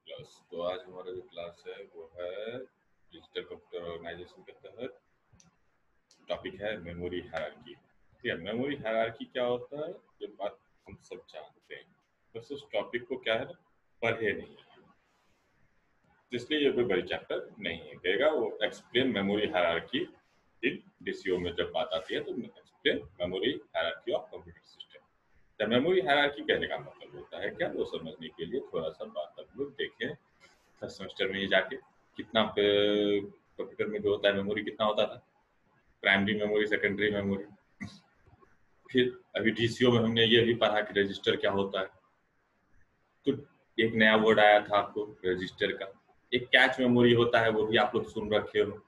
Plus. तो आज हमारा जो क्लास है वो है डिजिटल कंप्यूटर ऑर्गेनाइजेशन के तहत टॉपिक है मेमोरी हायरार्की। ठीक है, मेमोरी हायरार्की क्या होता है ये बात हम सब जानते हैं, बस उस टॉपिक को क्या है ना पढ़े नहीं है, इसलिए ये कोई बड़ी चैप्टर नहीं है देगा। वो explain memory hierarchy in DCO में जब बात आती है तो explain memory hierarchy of computer system. Memory hierarchy कहने का मतलब होता है क्या, वो समझने के लिए थोड़ा सा बात आप लोग देखें। फर्स्ट सेमेस्टर में ही जाके कितना कंप्यूटर में जो होता है मेमोरी कितना होता था, प्राइमरी मेमोरी, सेकेंडरी मेमोरी। फिर अभी डीसीओ में हमने ये भी पढ़ा कि रजिस्टर क्या होता है। तो एक नया वर्ड आया था आपको रजिस्टर का। एक कैच मेमोरी होता है, वो भी आप लोग सुन रखे हो।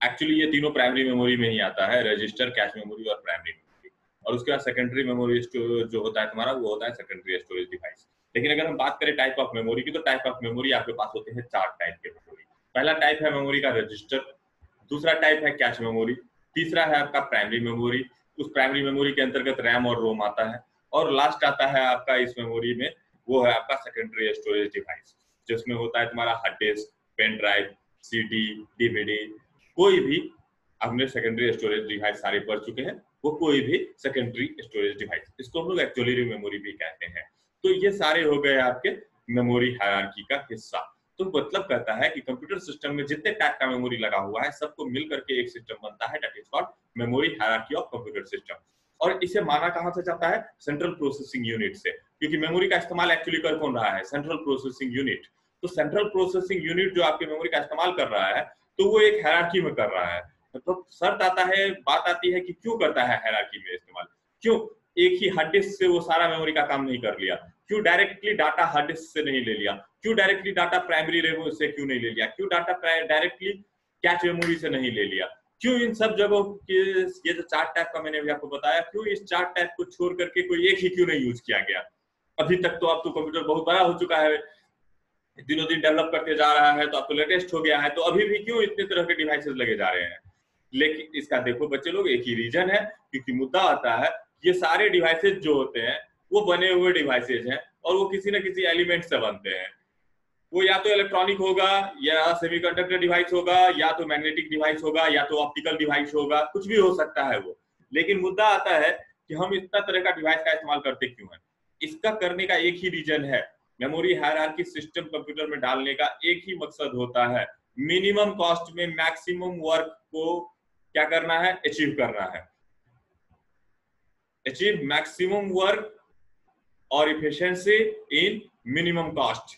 एक्चुअली ये तीनों प्राइमरी मेमोरी में ही आता है, रजिस्टर, कैच मेमोरी और प्राइमरी मेमोरी। और उसके बाद सेकेंडरी मेमोरी जो होता है तुम्हारा, वो होता है सेकेंडरी स्टोरेज डिवाइस। लेकिन अगर हम बात करें टाइप ऑफ मेमोरी की, तो टाइप ऑफ मेमोरी आपके पास होते हैं 4 टाइप के मेमोरी। पहला टाइप है मेमोरी का रजिस्टर, दूसरा टाइप है कैच मेमोरी, तीसरा है आपका प्राइमरी मेमोरी। उस प्राइमरी मेमोरी के अंतर्गत रैम और रोम आता है, और लास्ट आता है आपका इस मेमोरी में, वो है आपका सेकेंडरी स्टोरेज डिवाइस, जिसमें होता है तुम्हारा hard disk, pen drive, CD, DVD. कोई भी हमने सेकेंडरी स्टोरेज डिवाइस सारे पढ़ चुके हैं, वो कोई भी सेकेंडरी स्टोरेज डिवाइस, इसको हम लोग एक्चुअली मेमोरी भी कहते हैं। तो ये सारे हो गए आपके मेमोरी हायरार्की का हिस्सा। तो मतलब कहता है कि कंप्यूटर सिस्टम में जितने टाइप का मेमोरी लगा हुआ है, सबको मिल करके एक सिस्टम बनता है, that is called memory hierarchy of computer system. और इसे माना कहां से जाता है? सेंट्रल प्रोसेसिंग यूनिट से, क्योंकि मेमोरी का इस्तेमाल एक्चुअली कर कौन रहा है? Central processing unit. तो सेंट्रल प्रोसेसिंग यूनिट जो आपकी मेमोरी का इस्तेमाल कर रहा है, तो वो एक हायरार्की में कर रहा है। तो शर्त आता है, बात आती है कि क्यों करता है हायरार्की में इस्तेमाल? क्यों एक ही हार्ड डिस्क से वो सारा मेमोरी का काम नहीं कर लिया? क्यों डायरेक्टली डाटा हार्ड डिस्क से नहीं ले लिया? क्यों डायरेक्टली डाटा प्राइमरी मेमोरी से क्यों नहीं ले लिया? क्यों डाटा डायरेक्टली कैच मेमोरी से नहीं ले लिया? क्यों इन सब जगहों के ये जो 4 टाइप का मैंने भी आपको बताया, क्यों इस 4 टाइप को छोड़ करके कोई एक ही क्यों नहीं यूज किया गया? अभी तक तो अब तो कंप्यूटर बहुत बड़ा हो चुका है, दिनों दिन डेवलप करते जा रहा है, तो अब तो लेटेस्ट हो गया है, तो अभी भी क्यों इतने तरह के डिवाइसेस लगे जा रहे हैं? लेकिन इसका देखो बच्चे लोग, एक ही रीजन है, क्योंकि मुद्दा आता है ये सारे डिवाइसेस जो होते हैं वो बने हुए डिवाइसेस हैं, और वो किसी न किसी एलिमेंट से बनते हैं। वो या तो इलेक्ट्रॉनिक होगा, या सेमीकंडक्टर डिवाइस होगा, या तो मैग्नेटिक डिवाइस होगा, या तो ऑप्टिकल डिवाइस होगा, कुछ भी हो सकता है वो। लेकिन मुद्दा आता है कि हम इतना तरह का डिवाइस का इस्तेमाल करते क्यों हैं? इसका करने का एक ही रीजन है, मेमोरी हायरार्की सिस्टम कंप्यूटर में डालने का एक ही मकसद होता है, मिनिमम कॉस्ट में मैक्सिमम वर्क को क्या करना है? अचीव करना है। अचीव मैक्सिमम वर्क और इफिशिएंसी इन मिनिमम कॉस्ट।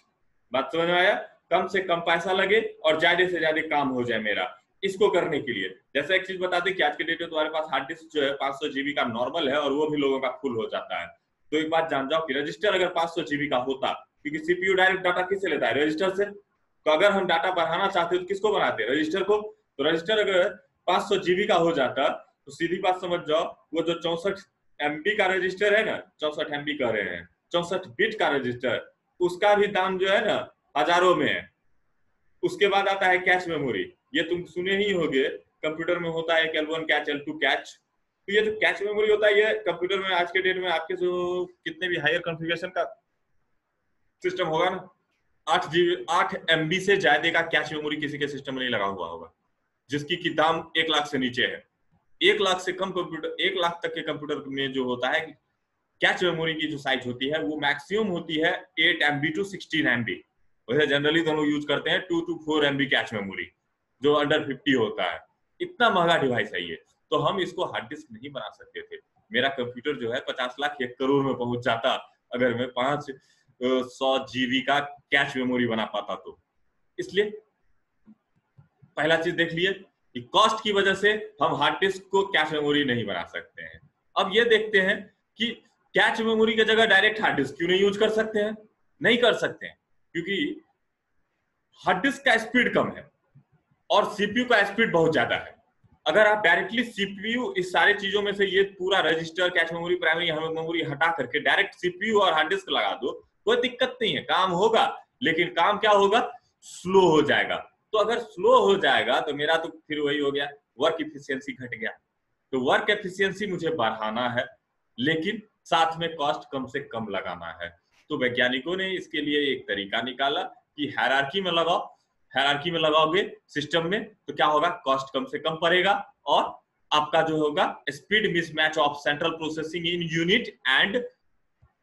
बात समझ में आया? कम से कम पैसा लगे और ज्यादा से ज्यादा काम हो जाए मेरा। इसको करने के लिए, जैसे एक चीज बता दें कि आज के डेट में तुम्हारे पास हार्ड डिस्क जो है 500 जीबी का नॉर्मल है, और वो भी लोगों का फुल हो जाता है। तो एक बात जान जाओ कि रजिस्टर अगर 500 जीबी का होता, क्योंकि सीपीयू डायरेक्ट डाटा किससे लेता है? रजिस्टर से। तो अगर हम डाटा बढ़ाना चाहते तो किसको बनाते? रजिस्टर को। तो रजिस्टर अगर 500 जीबी का हो जाता, तो सीधी बात समझ जाओ, वो जो 64 एमबी का रजिस्टर है ना, 64 एमबी कह रहे हैं, 64 बिट का रजिस्टर, उसका भी दाम जो है ना हजारों में है। उसके बाद आता है कैच मेमोरी। ये तुम सुने ही होंगे, कंप्यूटर में होता है L1 कैच, L2 कैच। तो ये जो कैच मेमोरी होता है, ये कंप्यूटर में आज के डेट में आपके जो कितने भी हायर कॉन्फ़िगरेशन का सिस्टम होगा ना, 8 MB से ज्यादा का कैच मेमोरी किसी के सिस्टम में नहीं लगा हुआ होगा, जिसकी की दाम 1 लाख से नीचे है। 1 लाख से कम कंप्यूटर, 1 लाख तक के कंप्यूटर में जो होता है कैच मेमोरी की जो साइज होती है, वो मैक्सिमम होती है 8 MB टू 16 MB। वैसे जनरली तो लोग यूज करते हैं 2 to 4 MB कैच मेमोरी, जो अंडर 50 होता है। इतना महंगा डिवाइस है ये, तो हम इसको हार्ड डिस्क नहीं बना सकते थे। मेरा कंप्यूटर जो है 50 लाख 1 करोड़ में पहुंच जाता अगर मैं 500 जीबी का कैच मेमोरी बना पाता तो। इसलिए पहला चीज देख लिए कि कॉस्ट की वजह से हम हार्ड डिस्क को कैच मेमोरी नहीं बना सकते हैं। अब ये देखते हैं कि कैच मेमोरी की जगह डायरेक्ट हार्ड डिस्क क्यों नहीं यूज कर सकते हैं? नहीं कर सकते हैं, क्योंकि हार्ड डिस्क का स्पीड कम है और सीपीयू का स्पीड बहुत ज्यादा है। अगर आप डायरेक्टली सीपीयू इस सारी चीजों में से ये पूरा register, cache memory, primary memory हटा करके डायरेक्ट सीपीयू और हार्ड डिस्क लगा दो, कोई दिक्कत नहीं है, काम होगा। लेकिन काम क्या होगा? स्लो हो जाएगा। तो अगर स्लो हो जाएगा तो मेरा तो फिर वही हो गया, वर्क इफिशियंसी घट गया। तो वर्क एफिशिएंसी मुझे बढ़ाना है, लेकिन साथ में कॉस्ट कम से कम लगाना है। तो वैज्ञानिकों ने इसके लिए एक तरीका निकाला, कि हायरार्की में लगाओ, हायरार्की में लगाओगे सिस्टम में तो क्या होगा, कॉस्ट कम से कम पड़ेगा और आपका जो होगा speed mismatch of central processing in unit and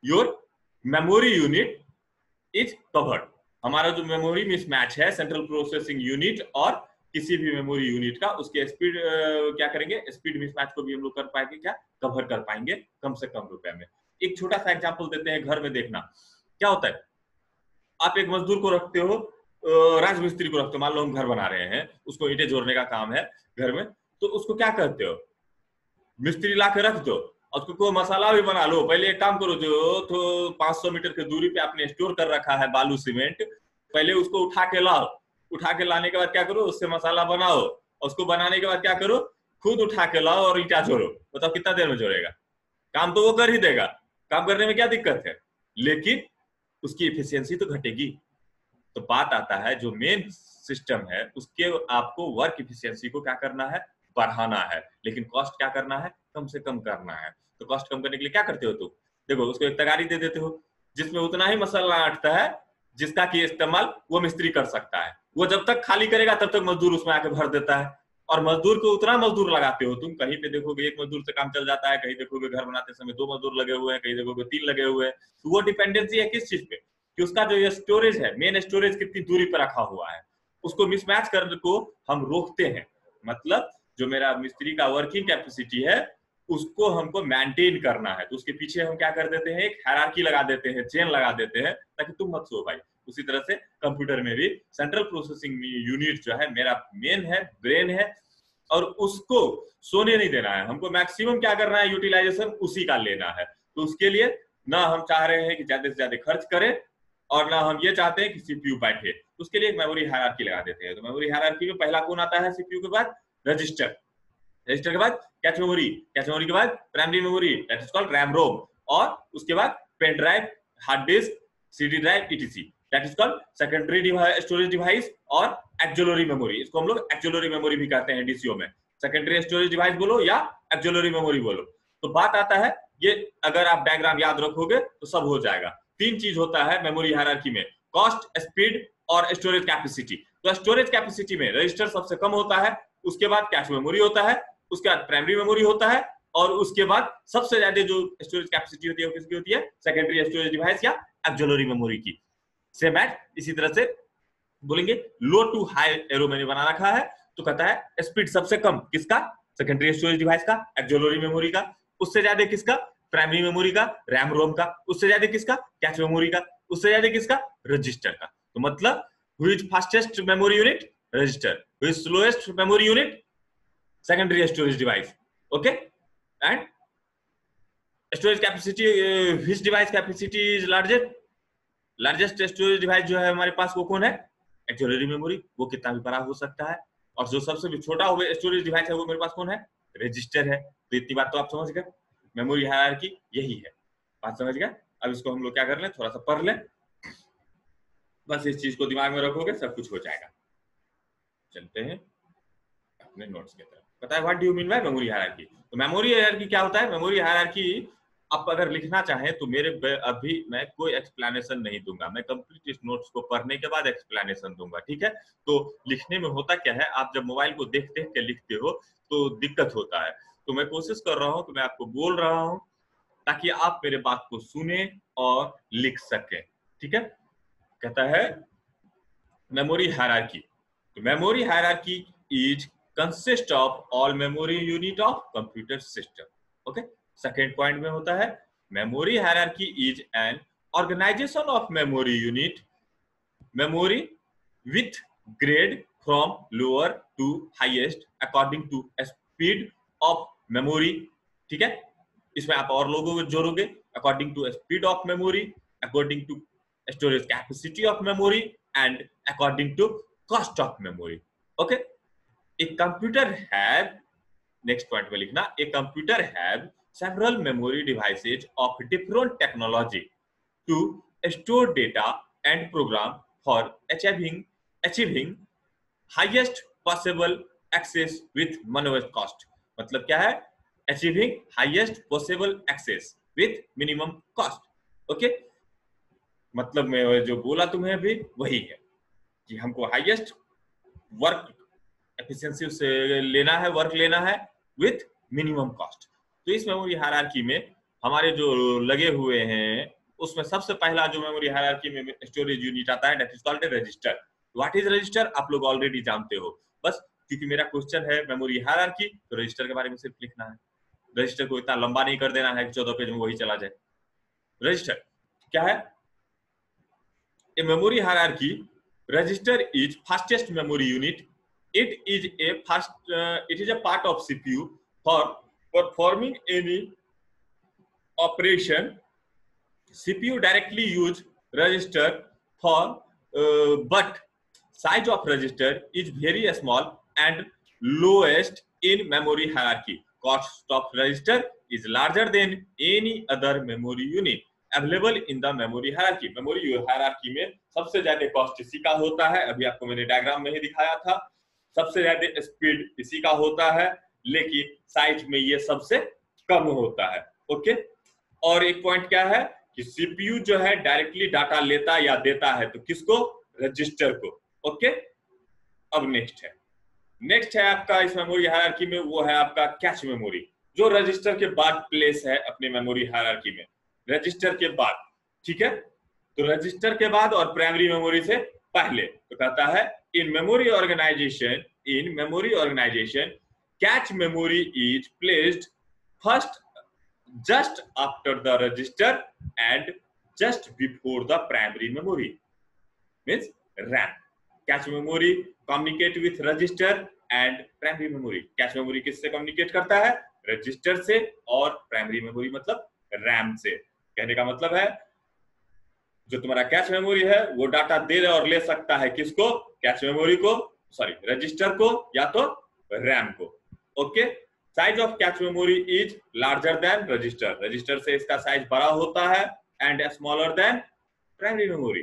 your memory unit is covered. हमारा जो मेमोरी मिसमैच है सेंट्रल प्रोसेसिंग यूनिट और किसी भी मेमोरी यूनिट का, उसके स्पीड क्या करेंगे, स्पीड मिसमैच को भी हम लोग कर पाएंगे, क्या कवर कर पाएंगे कम से कम रुपए में। एक छोटा सा एग्जांपल देते हैं, घर में देखना क्या होता है। आप एक मजदूर को रखते हो, राजमिस्त्री को रखते हो, मान लो हम घर बना रहे हैं, उसको ईंटें जोड़ने का काम है घर में, तो उसको क्या करते हो, मिस्त्री ला के रख दो, उसको कोई मसाला भी बना लो। पहले एक काम करो, जो तो 500 मीटर की दूरी पे आपने स्टोर कर रखा है बालू सीमेंट, पहले उसको उठा के लाओ, उठा के लाने के बाद क्या करो, उससे मसाला बनाओ, उसको बनाने के बाद क्या करो, खुद उठा के लाओ और ईंटा जोड़ो। बताओ कितना देर में जोड़ेगा, काम तो वो कर ही देगा, काम करने में क्या दिक्कत है, लेकिन उसकी एफिशिएंसी तो घटेगी। तो बात आता है जो मेन सिस्टम है उसके आपको वर्क एफिशिएंसी को क्या करना है, बढ़ाना है, लेकिन कॉस्ट क्या करना है, कम से कम करना है। तो कॉस्ट कम करने के लिए क्या करते हो तुम, देखो उसको एक तगारी दे देते हो जिसमें उतना ही मसाला आटता है जिसका कि इस्तेमाल वो मिस्त्री कर सकता है। वो जब तक खाली करेगा तब तक मजदूर उसमें आके भर देता है, और मजदूर को उतना मजदूर लगाते हो तुम, कहीं पे देखोगे एक मजदूर से काम चल जाता है, कहीं देखोगे घर बनाते समय 2 मजदूर लगे हुए हैं, कहीं देखोगे 3 लगे हुए हैं। तो वो डिपेंडेंसी है किस चीज पे, कि उसका जो ये स्टोरेज है, मेन स्टोरेज कितनी दूरी पर रखा हुआ है, उसको मिसमैच करने को हम रोकते हैं। मतलब जो मेरा मिस्त्री का वर्किंग कैपेसिटी है उसको हमको मेंटेन करना है, तो उसके पीछे हम क्या कर देते हैं, एक हायरार्की लगा देते हैं, चेन लगा देते हैं, ताकि तुम मत सो भाई। उसी तरह से कंप्यूटर में भी सेंट्रल प्रोसेसिंग यूनिट जो है मेरा मेन है, ब्रेन है, और उसको सोने नहीं देना है, हमको मैक्सिमम क्या करना है, यूटिलाइजेशन उसी का लेना है। तो उसके लिए ना हम चाह रहे हैं कि ज्यादा से ज्यादा खर्च करें, और ना हम ये चाहते हैं कि सीपीयू बैठे, उसके लिए एक मेमोरी हायरार्की लगा देते हैं। तो मेमोरी हायरार्की में पहला कौन आता है सीपीयू के बाद, रजिस्टर, रजिस्टर के बाद कैच मेमोरी, कैच मेमोरी के बाद primary memory that is called RAM ROM, और उसके बाद pen drive, hard disk, CD drive, etc that is called secondary storage device, और एक्सिलरी मेमोरी, इसको हम लोग एक्सिलरी मेमोरी भी कहते हैं डीसीओ में, सेकेंडरी स्टोरेज डिवाइस बोलो या एक्सिलरी मेमोरी बोलो। तो बात आता है, ये अगर आप डायग्राम याद रखोगे तो सब हो जाएगा। 3 चीज होता है मेमोरी हायरार्की में, कॉस्ट, स्पीड और स्टोरेज कैपेसिटी। तो स्टोरेज कैपेसिटी में रजिस्टर सबसे कम होता है, उसके बाद कैश मेमोरी होता है, उसके बाद प्राइमरी मेमोरी होता है, और उसके बाद सबसे ज्यादा जो स्टोरेज कैपेसिटी होती है वो किसकी होती है, सेकेंडरी स्टोरेज डिवाइस या एक्सिलरी मेमोरी की। सेम एट इसी तरह से बोलेंगे लो टू हाई एरो मैंने बना रखा है, तो कहता है स्पीड सबसे कम किसका, सेकेंडरी स्टोरेज डिवाइस का, एक्सिलरी मेमोरी का, उससे ज्यादा किसका, प्राइमरी मेमोरी का, रैम रोम का, उससे ज्यादा किसका, कैश मेमोरी का, उससे ज्यादा किसका, रजिस्टर का। तो मतलब which is fastest memory unit, register, which is slowest memory unit, secondary storage device, okay, and storage capacity, which device capacity is largest storage device जो है हमारे पास वो कौन है, एक्सिलरी मेमोरी, वो कितना भी बड़ा हो सकता है, और जो सबसे भी छोटा हुआ स्टोरेज डिवाइस है वो मेरे पास कौन है, रजिस्टर है। तो इतनी बात तो आप समझ गए, मेमोरी हायरार्की यही है, बात समझ गए। अब इसको हम लोग क्या कर लें, थोड़ा सा पढ़ लें, बस इस चीज को दिमाग में रखोगे सब कुछ हो जाएगा। चलते हैं अपने नोट्स की तरफ। पता है what do you mean by memory hierarchy? तो मेमोरी हायरार्की क्या होता है, मेमोरी हायरार्की आप अगर लिखना चाहें तो मेरे अभी मैं कोई एक्सप्लेनेशन नहीं दूंगा, मैं कंप्लीट इस नोट्स को पढ़ने के बाद एक्सप्लेनेशन दूंगा, ठीक है। तो लिखने में होता क्या है, आप जब मोबाइल को देख देख के लिखते हो तो दिक्कत होता है, तो मैं कोशिश कर रहा हूँ कि मैं आपको बोल रहा हूँ ताकि आप मेरे बात को सुने और लिख सकें, ठीक है। कहता है मेमोरी हायरार्की, तो memory hierarchy is consist of all memory unit of computer system, okay। Second point में होता है memory hierarchy is an organization of memory unit memory with grade from lower to highest according to speed of memory, ठीक है। इसमें आप और लोगों को जोड़ोगे, according to speed of memory, according to storage capacity of memory and according to cost of memory, okay। A computer have, next point में लिखना, a computer have several memory devices of different technology to store data and program for achieving highest possible access with minimum cost। मतलब क्या है, achieving highest possible access with minimum cost, okay। मतलब मैं जो बोला तुम्हें अभी वही है कि हमको हाईएस्ट वर्क एफिशिएंसी से लेना है, वर्क लेना है विथ मिनिमम कॉस्ट। तो इस मेमोरी हायरार्की में हमारे जो लगे हुए हैं उसमें सबसे पहला जो मेमोरी हायरार्की में स्टोरेज यूनिट आता है that is called register. What is register आप लोग ऑलरेडी जानते हो, बस क्योंकि मेरा क्वेश्चन है मेमोरी हायरार्की तो रजिस्टर के बारे में सिर्फ लिखना है। रजिस्टर को इतना लंबा नहीं कर देना है कि 14 पेज में वही चला जाए। रजिस्टर क्या है? A memory hierarchy, register is fastest memory unit. It is a part of CPU for performing any operation. CPU directly use register for but size of register is very small and lowest in memory hierarchy. Cost of register is larger than any other memory unit available in the memory hierarchy. memory hierarchy में सबसे ज्यादा cost इसी का होता है, अभी आपको मैंने डायग्राम में ही दिखाया था। सबसे ज्यादा स्पीड इसी का होता है, लेकिन साइज में ये सबसे कम होता है। ओके, और एक पॉइंट क्या है कि सीपीयू जो है डायरेक्टली डाटा लेता या देता है, तो किसको? रजिस्टर को। ओके, अब नेक्स्ट है आपका इस मेमोरी हायरार्की में, वो है आपका कैच मेमोरी, जो रजिस्टर के बाद प्लेस है अपने मेमोरी हायरार्की में, रजिस्टर के बाद। ठीक है, तो रजिस्टर के बाद और प्राइमरी मेमोरी से पहले। तो कहता है in memory organisation cache memory is placed first just after the register and just before the primary memory, means RAM. Cache memory communicate with register and primary memory. Cache memory किससे communicate करता है? Register से, और primary memory मतलब RAM से। कहने का मतलब है जो तुम्हारा कैच मेमोरी है वो डाटा दे और ले सकता है किसको? कैच मेमोरी को, सॉरी रजिस्टर को, या तो रैम को। Okay, size of cache memory is larger than register, register से इसका साइज बड़ा होता है, and smaller than primary memory,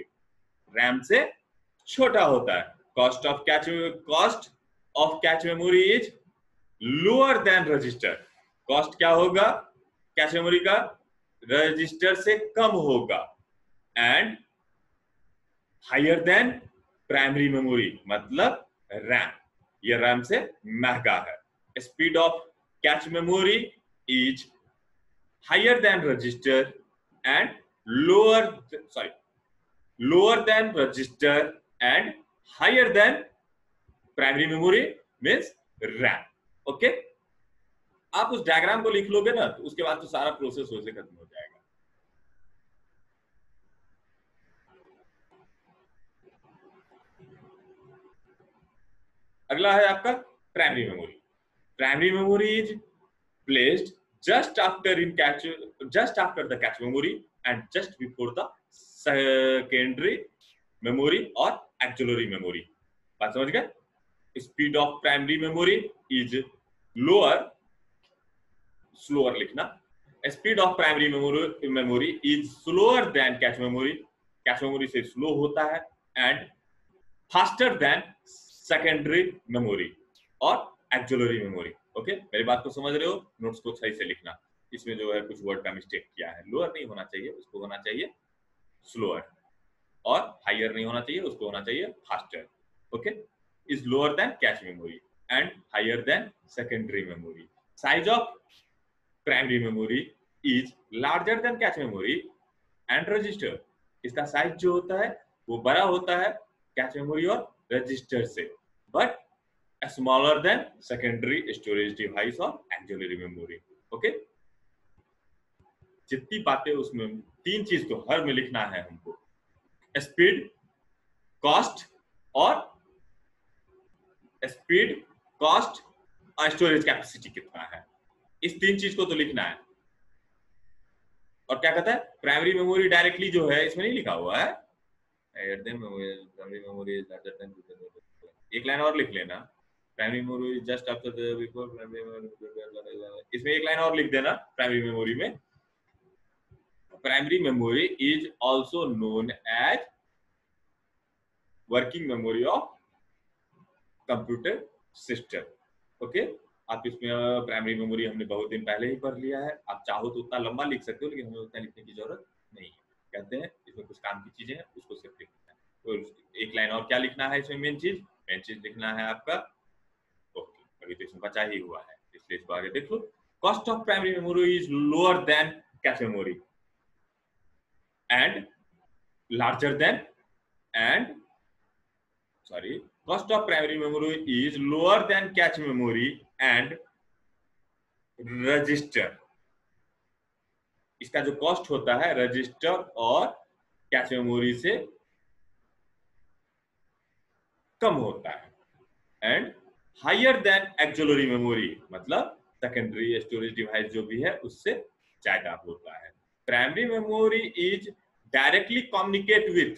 RAM से छोटा होता है। Cost of cache memory is lower than register, cost क्या होगा कैच मेमोरी का? रजिस्टर से कम होगा, and higher than primary memory मतलब रैम, ये रैम से महंगा है। Speed of cache memory is higher than register and lower than register and higher than primary memory means RAM. Okay, आप उस डायग्राम को लिख लोगे ना तो उसके बाद तो सारा प्रोसेस वैसे खत्म हो जाएगा। अगला है आपका primary memory. Primary memory is placed just after the cache memory and just before the secondary memory or auxiliary memory। बात समझ गए? Speed of primary memory is slower लिखना, speed of primary memory is slower than cache memory, cache memory से slow होता है, and faster than secondary memory और auxiliary memory. Okay, मेरी बात को समझ रहे हो? नोट्स को सही से लिखना, इसमें जो है कुछ वर्ड का मिस्टेक किया है, लोअर नहीं होना चाहिए, उसको होना चाहिए स्लोअर, और हायर नहीं होना चाहिए, उसको होना चाहिए faster. Okay, is lower than cache memory and higher than secondary memory. Size of primary memory is larger than cache memory and register, इसका साइज जो होता है वो बड़ा होता है कैश मेमोरी और रजिस्टर से, but smaller than secondary storage device और एक्सिलरी मेमोरी। ओके, जितनी बातें उसमें तीन चीज तो हर में लिखना है हमको, स्पीड, कॉस्ट और स्टोरेज कैपेसिटी कितना है, इस तीन चीज को तो लिखना है। और क्या कहता है? प्राइमरी मेमोरी डायरेक्टली जो है इसमें नहीं लिखा हुआ है, एक लाइन और लिख लेना, primary memory just after the before primary memory, इसमें एक लाइन और लिख देना प्राइमरी मेमोरी में। Primary memory is also known as working memory of computer system. Okay, आप इसमें प्राइमरी मेमोरी हमने बहुत दिन पहले ही पढ़ लिया है, आप चाहो तो उतना लंबा लिख सकते हो, लेकिन हमें उतना लिखने की जरूरत नहीं है। कहते हैं इसमें कुछ काम की चीजें हैं, उसको सिर्फ लिखना है। तो एक लाइन और क्या लिखना है इसमें, मेन चीज लिखना है आपका, ओके अभी तो इसमें बचा ही हुआ है इसलिए इसको आगे देख लो। Cost of primary memory is lower than cache memory and larger than and cost of primary memory is lower than cache memory and register। इसका जो कॉस्ट होता है रजिस्टर और कैश मेमोरी से कम होता है and higher than auxiliary memory, मतलब सेकेंडरी स्टोरेज डिवाइस जो भी है उससे ज्यादा होता है। Primary memory is directly communicate with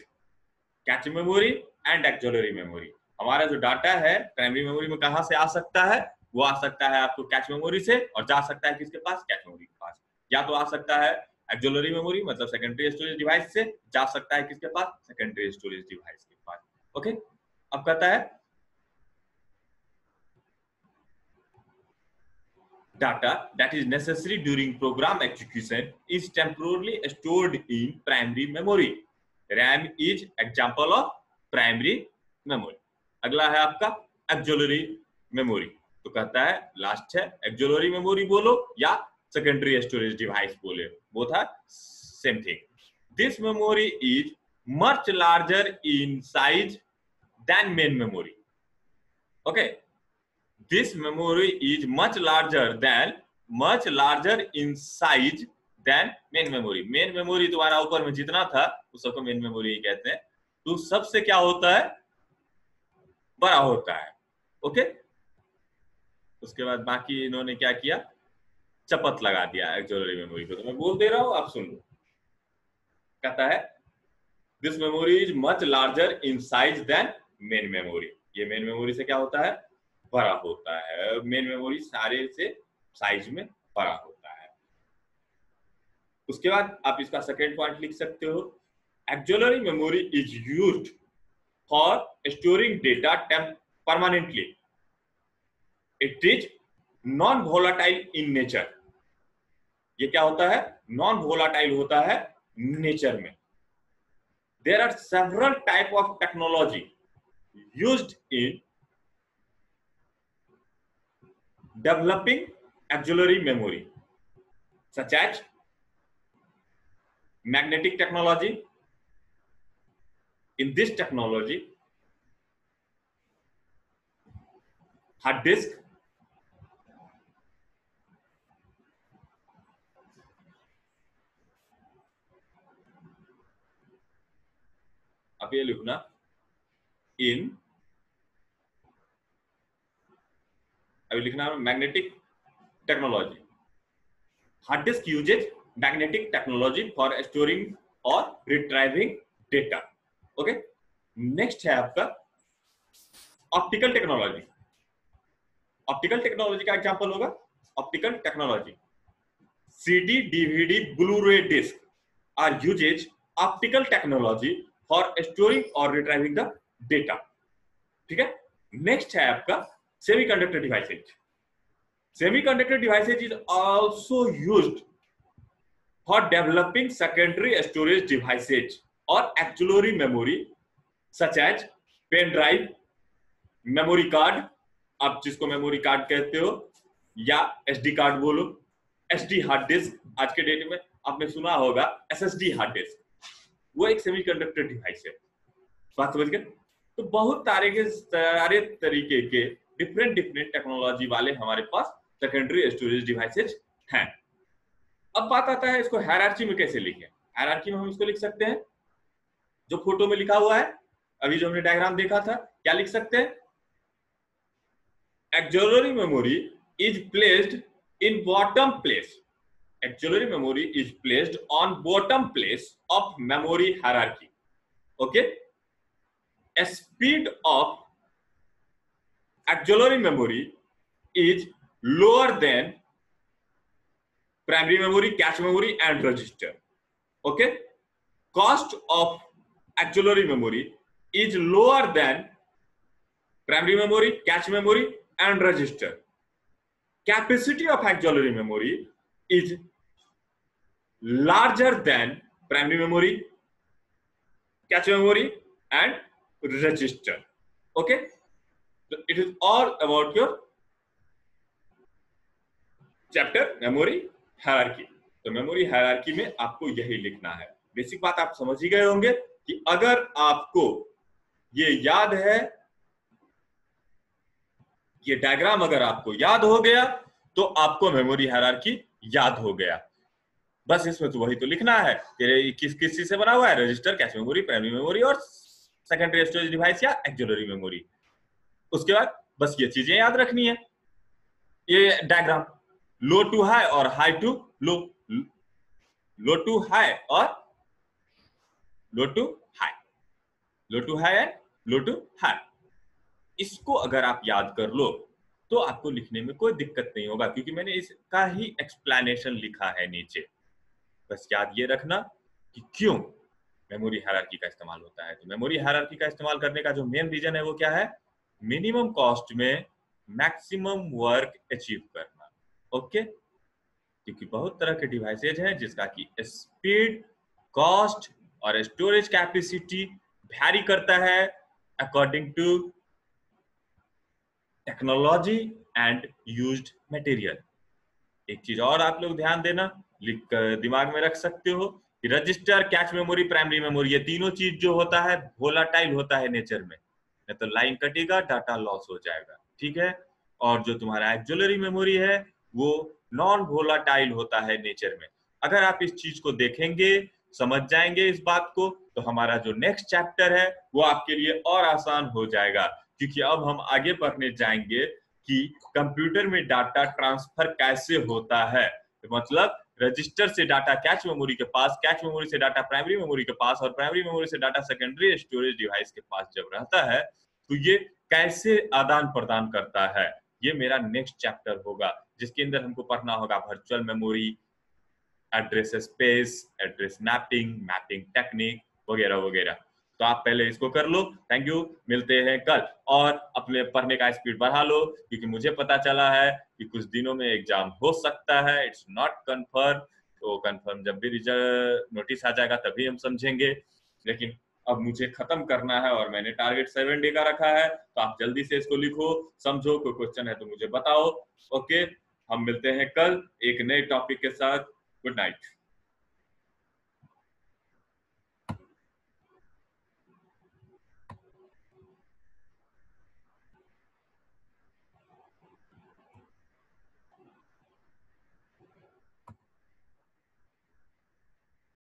cache memory and auxiliary memory. हमारा जो डाटा है प्राइमरी मेमोरी में कहां से आ सकता है, वो आ सकता है आपको कैश मेमोरी से और जा सकता है किसके पास, कैश मेमोरी के पास, या तो आ सकता है एक्सिलरी मेमोरी मतलब सेकेंडरी स्टोरेज डिवाइस से, जा सकता है किसके पास, सेकेंडरी स्टोरेज डिवाइस के पास। ओके अब कहता है data that is necessary during program execution is temporarily stored in primary memory। RAM is example of primary memory। अगला है आपका auxiliary memory। तो कहता है लास्ट है auxiliary memory बोलो या secondary storage device बोले, both are same thing। This memory is much larger in size than main memory। Okay, this memory is much larger in size than main memory। main memory तुम्हारा ऊपर में जितना था उस सबको main memory ही कहते हैं। तो सबसे क्या होता है, बड़ा होता है। ओके उसके बाद बाकी इन्होंने क्या किया, चपत लगा दिया एक्सिलरी मेमोरी को। तो मैं बोल दे रहा हूं आप सुन लो। कहता है this memory is much larger in size than main memory. ये मेन मेमोरी से क्या होता है, बड़ा होता है। मेन मेमोरी सारे से साइज में बड़ा होता है। उसके बाद आप इसका सेकेंड पॉइंट लिख सकते हो, axillary memory is used for storing data permanently. It is non volatile in nature. ये क्या होता है, नॉन वोलाटाइल होता है नेचर में। There are several type of technology used in developing auxiliary memory such as magnetic technology। in this technology hard disk, अब ये लिखना इन, अभी लिखना है magnetic technology. Hard disk uses magnetic technology for storing और रिट्राइविंग डेटा। ओके नेक्स्ट है आपका optical technology. Optical technology का एग्जांपल होगा optical technology, CD DVD Blu ray disc are uses optical technology for storing और रिट्राइविंग द डेटा। ठीक है next है आपका semiconductor devices। Semiconductor devices is also used for developing secondary storage devices or auxiliary memory such as pen drive, memory card, आप जिसको memory card कहते हो या SD कार्ड बोलो, SD हार्ड डिस्क। आज के डेट में आपने सुना होगा SSD हार्ड डिस्क, वो एक सेमीकंडक्टर डिवाइस है। बात समझ गए? तो बहुत सारे तरीके के डिफरेंट टेक्नोलॉजी वाले हमारे पास सेकेंडरी स्टोरेज डिवाइसेज हैं। अब बात आता है इसको हायरार्की में कैसे लिखें। हायरार्की में हम इसको लिख सकते हैं जो फोटो में लिखा हुआ है, अभी जो हमने डायग्राम देखा था, क्या लिख सकते हैं, axillary memory is placed in bottom place. Axillary memory is placed on bottom place of memory hierarchy. Okay speed of auxiliary memory is lower than primary memory, cache memory and register। okay cost of auxiliary memory is lower than primary memory, cache memory and register। capacity of auxiliary memory is larger than primary memory, cache memory and register. Okay, so it is all about your chapter memory hierarchy. तो memory hierarchy में आपको यही लिखना है. Basic बात आप समझ ही गए होंगे कि अगर आपको ये याद है, ये डायग्राम अगर आपको याद हो गया तो आपको मेमोरी हायरार्की याद हो गया. बस इसमें तो वही तो लिखना है कि किस किस चीज से बना हुआ है, register, cache memory, primary memory और सेकेंडरी स्टोरेज डिवाइस या एक्सिलरी मेमोरी. उसके बाद बस ये चीजें याद रखनी है. ये डायग्राम लो टू हाई और high to low, low to high और low to high, low to high and low to high. इसको अगर आप याद कर लो तो आपको लिखने में कोई दिक्कत नहीं होगा, क्योंकि मैंने इसका ही एक्सप्लेनेशन लिखा है नीचे. बस याद ये रखना कि क्यों मेमोरी हायरार्की का इस्तेमाल होता है. तो मेमोरी हायरार्की का इस्तेमाल करने का जो मेन रीजन है वो क्या है, मिनिमम कॉस्ट में मैक्सिमम वर्क अचीव करना. ओके, क्योंकि बहुत तरह के डिवाइसेज हैं जिसका कि स्पीड, कॉस्ट और स्टोरेज कैपेसिटी वैरी करता है according to technology and used material. एक चीज और आप लोग ध्यान देना, लिख कर दिमाग में रख सकते हो कि register, cache memory, primary memory, ये तीनों चीज जो होता है वोलाटाइल होता है नेचर में. नहीं तो लाइन कटेगा, डाटा लॉस हो जाएगा. ठीक है. और जो तुम्हारा एक्सिलरी मेमोरी है वो नॉन वोलाटाइल होता है नेचर में. अगर आप इस चीज को देखेंगे, समझ जाएंगे इस बात को, तो हमारा जो नेक्स्ट चैप्टर है वो आपके लिए और आसान हो जाएगा. क्योंकि अब हम आगे पढ़ने जाएंगे कि कंप्यूटर में डाटा ट्रांसफर कैसे होता है. मतलब रजिस्टर से डाटा कैच मेमोरी के पास, कैच मेमोरी से डाटा प्राइमरी मेमोरी के पास और प्राइमरी मेमोरी से डाटा सेकेंडरी स्टोरेज डिवाइस के पास जब रहता है तो ये कैसे आदान प्रदान करता है, ये मेरा नेक्स्ट चैप्टर होगा, जिसके अंदर हमको पढ़ना होगा virtual memory, address space, address mapping, mapping technique वगैरह वगैरह. तो आप पहले इसको कर लो. थैंक यू, मिलते हैं कल. और अपने पढ़ने का स्पीड बढ़ा लो, क्योंकि मुझे पता चला है कि कुछ दिनों में एग्जाम हो सकता है. इट्स नॉट कंफर्म, तो कंफर्म जब भी रिजल्ट नोटिस आ जाएगा तभी हम समझेंगे. लेकिन अब मुझे खत्म करना है और मैंने टारगेट 7 डे का रखा है, तो आप जल्दी से इसको लिखो, समझो. कोई क्वेश्चन है तो मुझे बताओ. ओके, हम मिलते हैं कल एक नए टॉपिक के साथ. Good night.